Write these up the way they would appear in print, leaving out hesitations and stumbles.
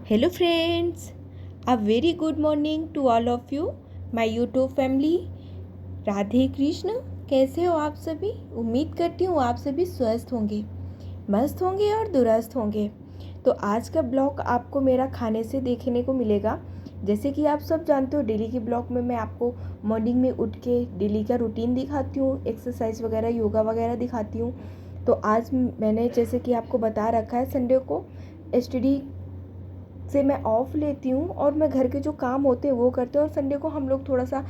Hello friends, a very good morning to all of you, my YouTube family. Radhe Krishna. कैसे हो आप सभी? उम्मीद करती हूँ आप सभी स्वस्थ होंगे, मस्त होंगे और दुरुस्त होंगे। तो आज का ब्लॉग आपको मेरा खाने से देखने को मिलेगा। जैसे कि आप सब जानते हो, डेली के ब्लॉग में मैं आपको मॉर्निंग में उठ के डेली का रूटीन दिखाती हूँ, एक्सरसाइज वगैरह, योगा वगैरह दिखाती हूँ। तो आज मैंने जैसे कि आपको बता रखा है, संडे को स्टडी से मैं ऑफ लेती हूँ और मैं घर के जो काम होते हैं वो करते हैं, और संडे को हम लोग थोड़ा सा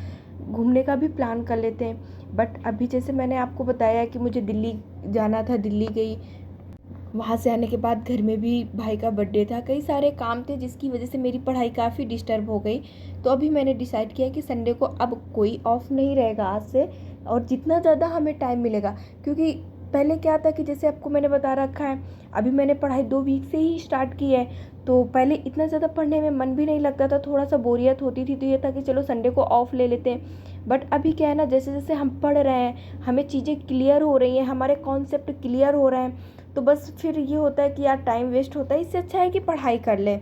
घूमने का भी प्लान कर लेते हैं। बट अभी जैसे मैंने आपको बताया कि मुझे दिल्ली जाना था, दिल्ली गई। वहाँ से आने के बाद घर में भी भाई का बर्थडे था, कई सारे काम थे जिसकी वजह से मेरी पढ़ाई काफ़ी डिस्टर्ब हो गई। तो अभी मैंने डिसाइड किया कि संडे को अब कोई ऑफ नहीं रहेगा आज से, और जितना ज़्यादा हमें टाइम मिलेगा, क्योंकि पहले क्या था कि जैसे आपको मैंने बता रखा है, अभी मैंने पढ़ाई 2 वीक से ही स्टार्ट की है। तो पहले इतना ज़्यादा पढ़ने में मन भी नहीं लगता था, थोड़ा सा बोरियत होती थी, तो ये था कि चलो संडे को ऑफ ले लेते हैं। बट अभी क्या है ना, जैसे जैसे हम पढ़ रहे हैं, हमें चीज़ें क्लियर हो रही हैं, हमारे कॉन्सेप्ट क्लियर हो रहे हैं, तो बस फिर ये होता है कि यार टाइम वेस्ट होता है, इससे अच्छा है कि पढ़ाई कर ले।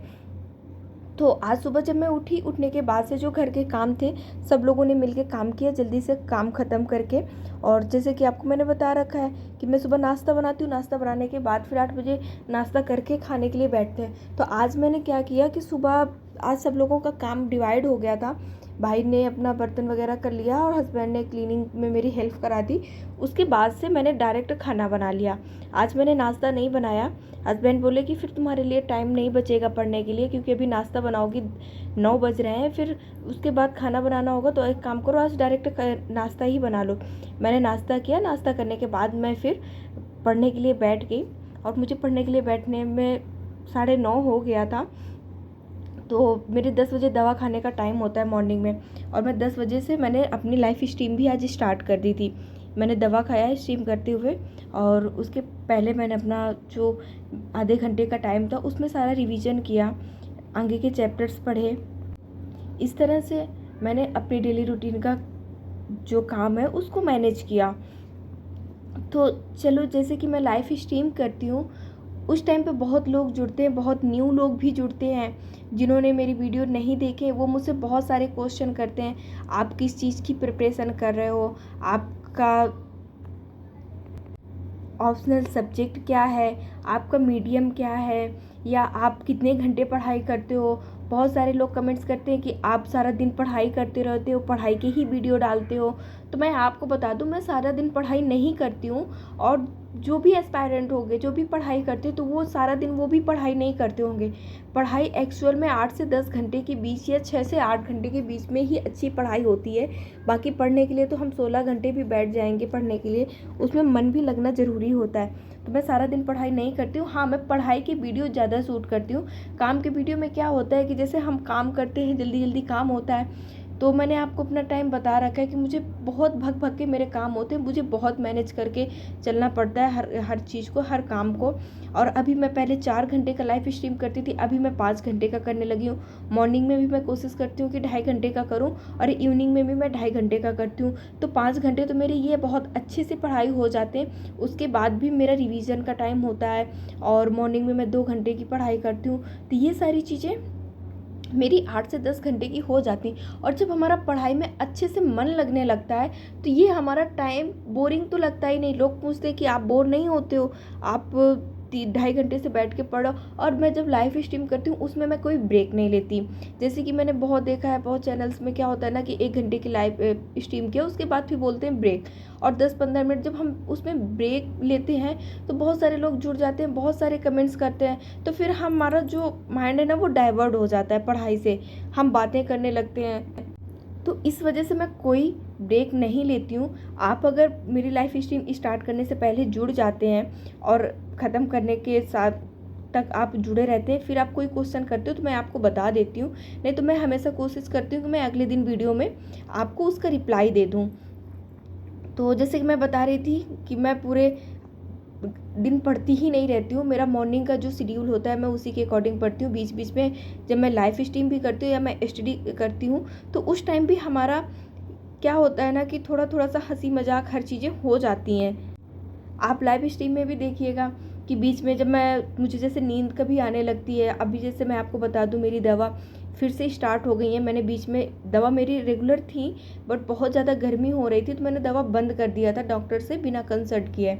तो आज सुबह जब मैं उठी, उठने के बाद से जो घर के काम थे, सब लोगों ने मिलके काम किया, जल्दी से काम ख़त्म करके। और जैसे कि आपको मैंने बता रखा है कि मैं सुबह नाश्ता बनाती हूँ, नाश्ता बनाने के बाद फिर 8 बजे नाश्ता करके खाने के लिए बैठते हैं। तो आज मैंने क्या किया कि सुबह आज सब लोगों का काम डिवाइड हो गया था। भाई ने अपना बर्तन वगैरह कर लिया और हस्बैंड ने क्लीनिंग में मेरी हेल्प करा दी। उसके बाद से मैंने डायरेक्ट खाना बना लिया। आज मैंने नाश्ता नहीं बनाया। हस्बैंड बोले कि फिर तुम्हारे लिए टाइम नहीं बचेगा पढ़ने के लिए, क्योंकि अभी नाश्ता बनाओगी, 9 बज रहे हैं, फिर उसके बाद खाना बनाना होगा, तो एक काम करो आज डायरेक्ट नाश्ता ही बना लो। मैंने नाश्ता किया, नाश्ता करने के बाद मैं फिर पढ़ने के लिए बैठ गई। और मुझे पढ़ने के लिए बैठने में 9:30 हो गया था। तो मेरे 10 बजे दवा खाने का टाइम होता है मॉर्निंग में, और मैं 10 बजे से मैंने अपनी लाइफ स्ट्रीम भी आज स्टार्ट कर दी थी। मैंने दवा खाया स्ट्रीम करते हुए, और उसके पहले मैंने अपना जो आधे घंटे का टाइम था उसमें सारा रिवीजन किया, आगे के चैप्टर्स पढ़े। इस तरह से मैंने अपनी डेली रूटीन का जो काम है उसको मैनेज किया। तो चलो, जैसे कि मैं लाइफ स्ट्रीम करती हूँ, उस टाइम पे बहुत लोग जुड़ते हैं, बहुत न्यू लोग भी जुड़ते हैं। जिन्होंने मेरी वीडियो नहीं देखे वो मुझसे बहुत सारे क्वेश्चन करते हैं, आप किस चीज़ की प्रिपरेशन कर रहे हो, आपका ऑप्शनल सब्जेक्ट क्या है, आपका मीडियम क्या है, या आप कितने घंटे पढ़ाई करते हो। बहुत सारे लोग कमेंट्स करते हैं कि आप सारा दिन पढ़ाई करते रहते हो, पढ़ाई के ही वीडियो डालते हो। तो मैं आपको बता दूं, मैं सारा दिन पढ़ाई नहीं करती हूँ। और जो भी एस्पायरेंट होंगे, जो भी पढ़ाई करते, तो वो सारा दिन वो भी पढ़ाई नहीं करते होंगे। पढ़ाई एक्चुअल में 8 से 10 घंटे के बीच या 6 से 8 घंटे के बीच में ही अच्छी पढ़ाई होती है। बाकी पढ़ने के लिए तो हम 16 घंटे भी बैठ जाएंगे पढ़ने के लिए, उसमें मन भी लगना ज़रूरी होता है। तो मैं सारा दिन पढ़ाई नहीं करती हूँ। हाँ, मैं पढ़ाई की वीडियो ज़्यादा शूट करती हूँ। काम के वीडियो में क्या होता है कि जैसे हम काम करते हैं, जल्दी जल्दी काम होता है, तो मैंने आपको अपना टाइम बता रखा है कि मुझे बहुत भग भग के मेरे काम होते हैं, मुझे बहुत मैनेज करके चलना पड़ता है हर चीज़ को, हर काम को। और अभी मैं पहले 4 घंटे का लाइव स्ट्रीम करती थी, अभी मैं 5 घंटे का करने लगी हूँ। मॉर्निंग में भी मैं कोशिश करती हूँ कि 2.5 घंटे का करूँ, और इवनिंग में भी मैं 2.5 घंटे का करती हूँ। तो 5 घंटे तो मेरे ये बहुत अच्छे से पढ़ाई हो जाते हैं। उसके बाद भी मेरा रिवीजन का टाइम होता है, और मॉर्निंग में मैं 2 घंटे की पढ़ाई करती हूँ। तो ये सारी चीज़ें मेरी 8 से 10 घंटे की हो जाती। और जब हमारा पढ़ाई में अच्छे से मन लगने लगता है, तो ये हमारा टाइम बोरिंग तो लगता ही नहीं। लोग पूछते हैं कि आप बोर नहीं होते हो, आप 2.5 घंटे से बैठ के पढ़ो। और मैं जब लाइव स्ट्रीम करती हूँ उसमें मैं कोई ब्रेक नहीं लेती। जैसे कि मैंने बहुत देखा है, बहुत चैनल्स में क्या होता है ना कि 1 घंटे की लाइव स्ट्रीम किया, उसके बाद फिर बोलते हैं ब्रेक। और 10-15 मिनट जब हम उसमें ब्रेक लेते हैं, तो बहुत सारे लोग जुड़ जाते हैं, बहुत सारे कमेंट्स करते हैं, तो फिर हमारा जो माइंड है ना वो डाइवर्ट हो जाता है पढ़ाई से, हम बातें करने लगते हैं। तो इस वजह से मैं कोई ब्रेक नहीं लेती हूँ। आप अगर मेरी लाइफ स्ट्रीम स्टार्ट करने से पहले जुड़ जाते हैं और ख़त्म करने के साथ तक आप जुड़े रहते हैं, फिर आप कोई क्वेश्चन करते हो तो मैं आपको बता देती हूँ, नहीं तो मैं हमेशा कोशिश करती हूँ कि मैं अगले दिन वीडियो में आपको उसका रिप्लाई दे दूँ। तो जैसे कि मैं बता रही थी कि मैं पूरे दिन पढ़ती ही नहीं रहती हूँ। मेरा मॉर्निंग का जो शेड्यूल होता है मैं उसी के अकॉर्डिंग पढ़ती हूँ। बीच बीच में जब मैं लाइव स्ट्रीम भी करती हूँ या मैं स्टडी करती हूँ, तो उस टाइम भी हमारा क्या होता है ना कि थोड़ा थोड़ा सा हंसी मजाक हर चीज़ें हो जाती हैं। आप लाइव स्ट्रीम में भी देखिएगा कि बीच में जब मुझे जैसे नींद कभी आने लगती है, अभी जैसे मैं आपको बता दूं मेरी दवा फिर से स्टार्ट हो गई है। मैंने बीच में दवा मेरी रेगुलर थी, बट बहुत ज़्यादा गर्मी हो रही थी तो मैंने दवा बंद कर दिया था डॉक्टर से बिना कंसल्ट किए।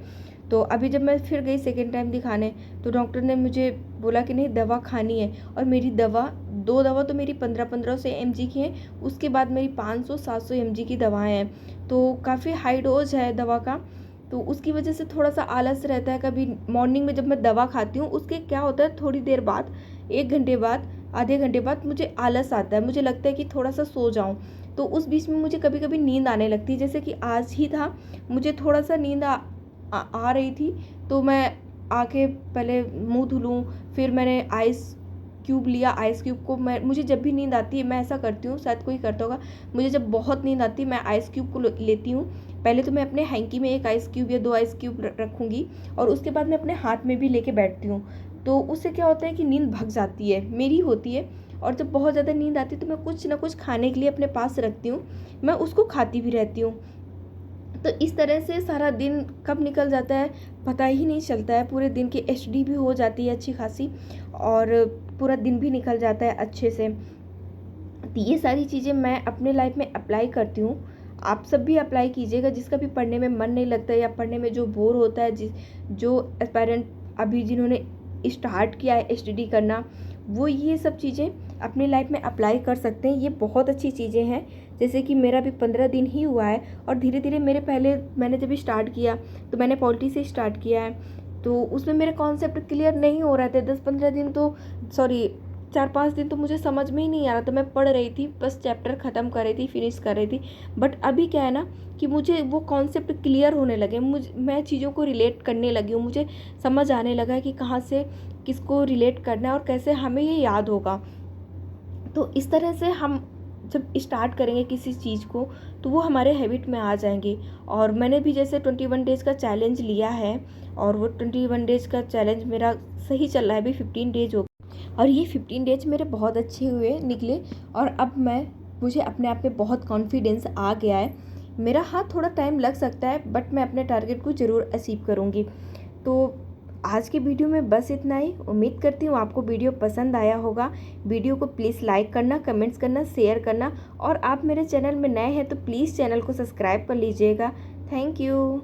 तो अभी जब मैं फिर गई सेकेंड टाइम दिखाने, तो डॉक्टर ने मुझे बोला कि नहीं दवा खानी है। और मेरी दवा 2 दवा तो मेरी 1500 mg की हैं, उसके बाद मेरी 500-700 mg की दवाएं हैं, तो काफ़ी हाई डोज है दवा का। तो उसकी वजह से थोड़ा सा आलस रहता है। कभी मॉर्निंग में जब मैं दवा खाती हूँ उसके क्या होता है, थोड़ी देर बाद 1 घंटे बाद आधे घंटे बाद मुझे आलस आता है, मुझे लगता है कि थोड़ा सा सो जाऊं। तो उस बीच में मुझे कभी कभी नींद आने लगती है, जैसे कि आज ही था, मुझे थोड़ा सा नींद आ रही थी। तो मैं आके पहले मुंह धुलूँ, फिर मैंने आइस क्यूब लिया। आइस क्यूब को मुझे जब भी नींद आती है मैं ऐसा करती हूँ, शायद कोई करता होगा, मुझे जब बहुत नींद आती है मैं आइस क्यूब को लेती हूँ। पहले तो मैं अपने हैंकी में 1 आइस क्यूब या 2 आइस क्यूब रखूँगी, और उसके बाद मैं अपने हाथ में भी लेके बैठती हूँ। तो उससे क्या होता है कि नींद भग जाती है, मेरी होती है। और जब बहुत ज़्यादा नींद आती है तो मैं कुछ ना कुछ खाने के लिए अपने पास रखती हूँ, मैं उसको खाती भी रहती हूँ। तो इस तरह से सारा दिन कब निकल जाता है पता ही नहीं चलता है। पूरे दिन की एचडी भी हो जाती है अच्छी खासी, और पूरा दिन भी निकल जाता है अच्छे से। तो ये सारी चीज़ें मैं अपने लाइफ में अप्लाई करती हूँ, आप सब भी अप्लाई कीजिएगा। जिसका भी पढ़ने में मन नहीं लगता है या पढ़ने में जो बोर होता है, जो एस्पायरेंट अभी जिन्होंने स्टार्ट किया है एचडी करना, वो ये सब चीज़ें अपनी लाइफ में अप्लाई कर सकते हैं। ये बहुत अच्छी चीज़ें हैं। जैसे कि मेरा भी 15 दिन ही हुआ है, और धीरे धीरे मैंने जब स्टार्ट किया तो मैंने पॉलिटी से स्टार्ट किया है, तो उसमें मेरे कॉन्सेप्ट क्लियर नहीं हो रहे थे। 10-15 दिन तो, सॉरी 4-5 दिन तो मुझे समझ में ही नहीं आ रहा था। मैं पढ़ रही थी, बस चैप्टर ख़त्म कर रही थी, फिनिश कर रही थी। बट अभी क्या है ना कि मुझे वो कॉन्सेप्ट क्लियर होने लगे, मैं चीज़ों को रिलेट करने लगी हूँ। मुझे समझ आने लगा है कि कहाँ से किसको रिलेट करना है और कैसे हमें ये याद होगा। तो इस तरह से हम जब स्टार्ट करेंगे किसी चीज़ को तो वो हमारे हैबिट में आ जाएंगे। और मैंने भी जैसे 21 डेज़ का चैलेंज लिया है, और वो 21 डेज़ का चैलेंज मेरा सही चल रहा है। अभी 15 डेज हो, और ये 15 डेज मेरे बहुत अच्छे हुए निकले। और अब मुझे अपने आप पे बहुत कॉन्फिडेंस आ गया है। मेरा हाँ थोड़ा टाइम लग सकता है, बट मैं अपने टारगेट को ज़रूर अचीव करूँगी। तो आज की वीडियो में बस इतना ही। उम्मीद करती हूँ आपको वीडियो पसंद आया होगा। वीडियो को प्लीज़ लाइक करना, कमेंट्स करना, शेयर करना, और आप मेरे चैनल में नए हैं तो प्लीज़ चैनल को सब्सक्राइब कर लीजिएगा। Thank you.